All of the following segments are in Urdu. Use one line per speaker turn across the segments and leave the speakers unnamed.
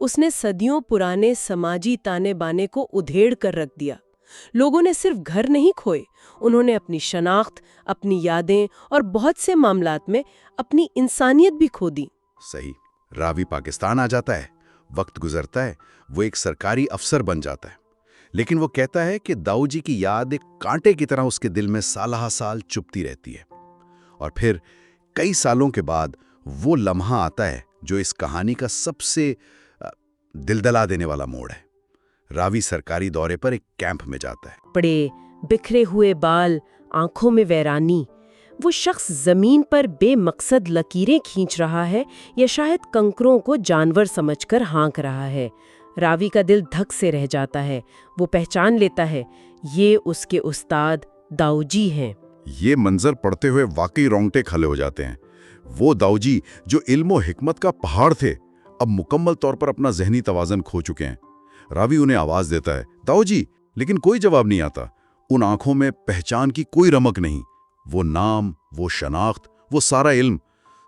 اس نے صدیوں پرانے سماجی تانے بانے کو ادھیڑ کر رکھ دیا۔ لوگوں نے صرف گھر نہیں کھوئے، انہوں نے اپنی شناخت، اپنی یادیں اور بہت سے معاملات میں اپنی انسانیت بھی کھو دی۔
صحیح۔ راوی پاکستان آ جاتا ہے، وقت گزرتا ہے، وہ ایک سرکاری افسر بن جاتا ہے، لیکن وہ کہتا ہے کہ داؤ جی کی یاد ایک کانٹے کی طرح اس کے دل میں سالہ سال چپتی رہتی ہے۔ اور پھر کئی سالوں کے بعد وہ لمحہ آتا ہے جو اس کہانی کا سب سے دلدلا دینے والا موڑ ہے۔ راوی سرکاری دورے پر ایک کیمپ میں جاتا ہے۔
پڑے بکھرے ہوئے بال، آنکھوں میں ویرانی، وہ شخص زمین پر بے مقصد لکیریں کھینچ رہا ہے یا شاید کنکروں کو جانور سمجھ کر ہانک رہا ہے۔ راوی کا دل دھک سے رہ جاتا ہے، وہ پہچان لیتا ہے یہ اس کے استاد داؤ جی ہیں۔
یہ منظر پڑھتے ہوئے واقعی رونگٹے کھڑے ہو جاتے ہیں۔ وہ داؤ جی جو علم و حکمت کا پہاڑ تھے، اب مکمل طور پر اپنا ذہنی توازن کھو چکے ہیں۔ راوی انہیں آواز دیتا ہے، داؤ جی، لیکن کوئی جواب نہیں آتا۔ ان آنکھوں میں پہچان کی کوئی رمق نہیں۔ وہ نام، وہ شناخت، وہ سارا علم،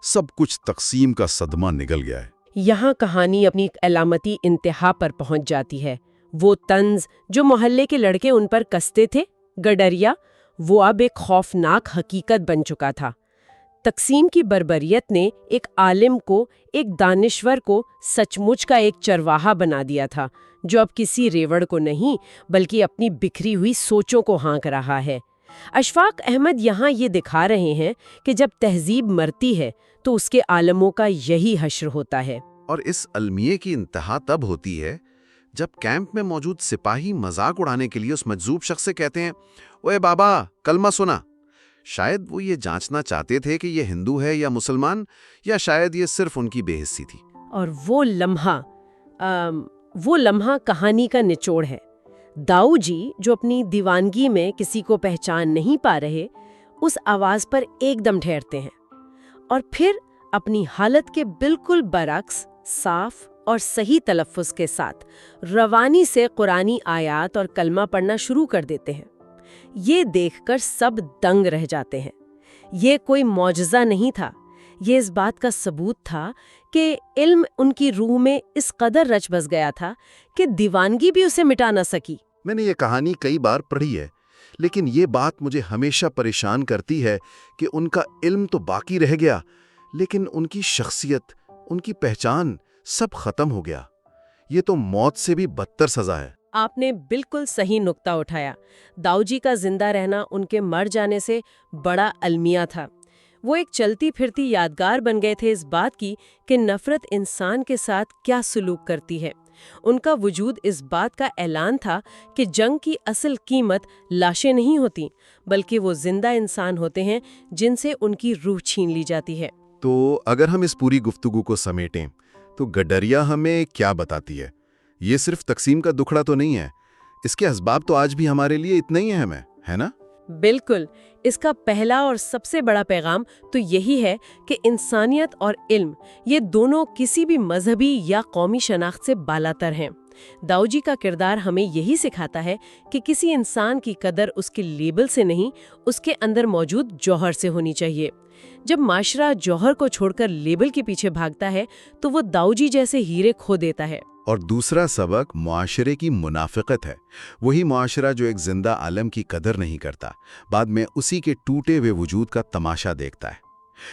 سب کچھ تقسیم کا صدمہ نگل گیا ہے۔
یہاں کہانی اپنی علامتی انتہا پر پہنچ جاتی ہے۔ وہ طنز جو محلے کے لڑکے ان پر کستے تھے، گڈریا، وہ اب ایک خوفناک حقیقت بن چکا تھا۔ تقسیم کی بربریت نے ایک عالم کو، ایک دانشور کو سچ مچ کا ایک چرواہا بنا دیا تھا، جو اب کسی ریوڑ کو نہیں بلکہ اپنی بکھری ہوئی سوچوں کو ہانک رہا ہے۔ اشفاق احمد یہاں یہ دکھا رہے ہیں کہ جب تہذیب مرتی ہے تو اس کے عالموں کا یہی حشر ہوتا ہے۔
اور اس المیے کی انتہا تب ہوتی ہے جب کیمپ میں موجود سپاہی مذاق اڑانے کے لیے اس مجذوب شخص سے کہتے ہیں، اوے بابا، کلمہ سنا۔ شاید وہ یہ جانچنا چاہتے تھے کہ یہ ہندو ہے یا مسلمان، یا شاید یہ صرف ان کی بے حسی تھی۔
اور وہ لمحہ کہانی کا نچوڑ ہے۔ داؤ جی جو اپنی دیوانگی میں کسی کو پہچان نہیں پا رہے، اس آواز پر ایک دم ٹھہرتے ہیں، اور پھر اپنی حالت کے بالکل برعکس صاف اور صحیح تلفظ کے ساتھ روانی سے قرآنی آیات اور کلمہ پڑھنا شروع کر دیتے ہیں۔ یہ دیکھ کر سب دنگ رہ جاتے ہیں۔ یہ کوئی معجزہ نہیں تھا، یہ اس بات کا ثبوت تھا کہ علم ان کی روح میں اس قدر رچ بس گیا تھا کہ دیوانگی بھی اسے مٹا نہ سکی۔
میں نے یہ کہانی کئی بار پڑھی ہے، لیکن یہ بات مجھے ہمیشہ پریشان کرتی ہے کہ ان کا علم تو باقی رہ گیا، لیکن ان کی شخصیت، ان کی پہچان سب ختم ہو گیا۔ یہ تو موت سے بھی بدتر سزا ہے۔
آپ نے بالکل صحیح نقطہ اٹھایا۔ داؤ جی کا زندہ رہنا ان کے مر جانے سے بڑا المیہ تھا۔ وہ ایک چلتی پھرتی یادگار بن گئے تھے اس بات کی کہ نفرت انسان کے ساتھ کیا سلوک کرتی ہے۔ ان کا وجود اس بات کا اعلان تھا کہ جنگ کی اصل قیمت لاشیں نہیں ہوتی، بلکہ وہ زندہ انسان ہوتے ہیں جن سے ان کی روح چھین لی جاتی ہے۔
تو اگر ہم اس پوری گفتگو کو سمیٹیں تو گڈریا ہمیں کیا بتاتی ہے؟ یہ صرف تقسیم کا دکھڑا تو نہیں ہے، اس کے اسباب تو آج بھی ہمارے لیے اتنے ہی اہم ہیں، ہے نا؟
بالکل، اس کا پہلا اور سب سے بڑا پیغام تو یہی ہے کہ انسانیت اور علم، یہ دونوں کسی بھی مذہبی یا قومی شناخت سے بالاتر ہیں۔ داؤ جی کا کردار ہمیں یہی سکھاتا ہے کہ کسی انسان کی قدر اس کے لیبل سے نہیں، اس کے اندر موجود جوہر سے ہونی چاہیے۔ جب معاشرہ جوہر کو چھوڑ کر لیبل کے پیچھے بھاگتا ہے تو وہ داؤ جی جیسے ہیرے کھو دیتا ہے۔
اور دوسرا سبق معاشرے کی منافقت ہے۔ وہی معاشرہ جو ایک زندہ عالم کی قدر نہیں کرتا، بعد میں اسی کے ٹوٹے ہوئے وجود کا تماشا دیکھتا ہے۔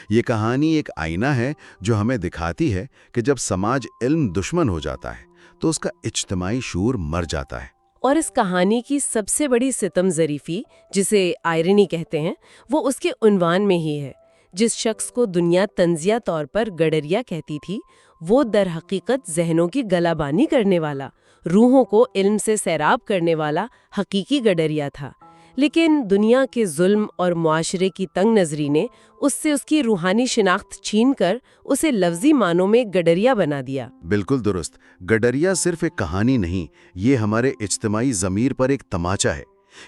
یہ کہانی ایک آئینہ ہے جو ہمیں دکھاتی ہے کہ جب سماج علم دشمن ہو جاتا ہے تو اس کا اجتماعی شعور مر جاتا ہے۔
اور اس کہانی کی سب سے بڑی ستم ظریفی، جسے آئرنی کہتے ہیں، وہ اس کے عنوان میں ہی ہے۔ جس شخص کو دنیا طنزیہ طور پر گڈریا کہتی تھی، وہ در حقیقت ذہنوں کی گلابانی کرنے والا، روحوں کو علم سے سیراب کرنے والا حقیقی گڈریا تھا۔ لیکن دنیا کے ظلم اور معاشرے کی تنگ نظری نے اس سے اس کی روحانی شناخت چھین کر اسے لفظی معنوں میں گڈریا بنا دیا۔
بالکل درست۔ گڈریا صرف ایک کہانی نہیں، یہ ہمارے اجتماعی ضمیر پر ایک تماچا ہے۔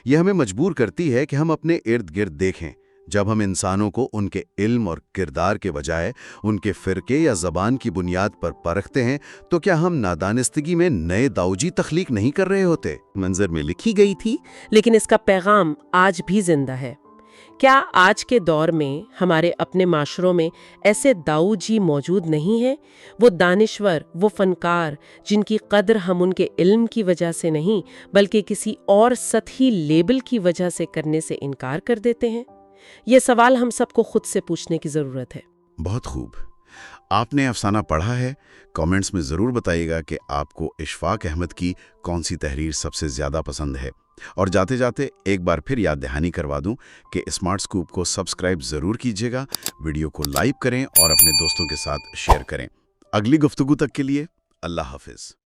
یہ ہمیں مجبور کرتی ہے کہ ہم اپنے ارد گرد دیکھیں۔ جب ہم انسانوں کو ان کے علم اور کردار کے بجائے ان کے فرقے یا زبان کی بنیاد پر پرکھتے ہیں تو کیا ہم نادانستگی میں نئے داؤ جی تخلیق نہیں کر رہے ہوتے؟ منظر میں لکھی گئی تھی،
لیکن اس کا پیغام آج بھی زندہ ہے۔ کیا آج کے دور میں ہمارے اپنے معاشروں میں ایسے داؤ جی موجود نہیں ہیں؟ وہ دانشور، وہ فنکار جن کی قدر ہم ان کے علم کی وجہ سے نہیں بلکہ کسی اور سطحی لیبل کی وجہ سے کرنے سے انکار کر دیتے ہیں؟ یہ سوال ہم سب کو خود سے پوچھنے کی ضرورت ہے۔
بہت خوب۔ آپ نے افسانہ پڑھا ہے؟ کامنٹس میں ضرور بتائیے گا کہ آپ کو اشفاق احمد کی کون سی تحریر سب سے زیادہ پسند ہے۔ اور جاتے جاتے ایک بار پھر یاد دہانی کروا دوں کہ اسمارٹ اسکوپ کو سبسکرائب ضرور کیجیے گا، ویڈیو کو لائک کریں اور اپنے دوستوں کے ساتھ شیئر کریں۔ اگلی گفتگو تک کے لیے اللہ حافظ۔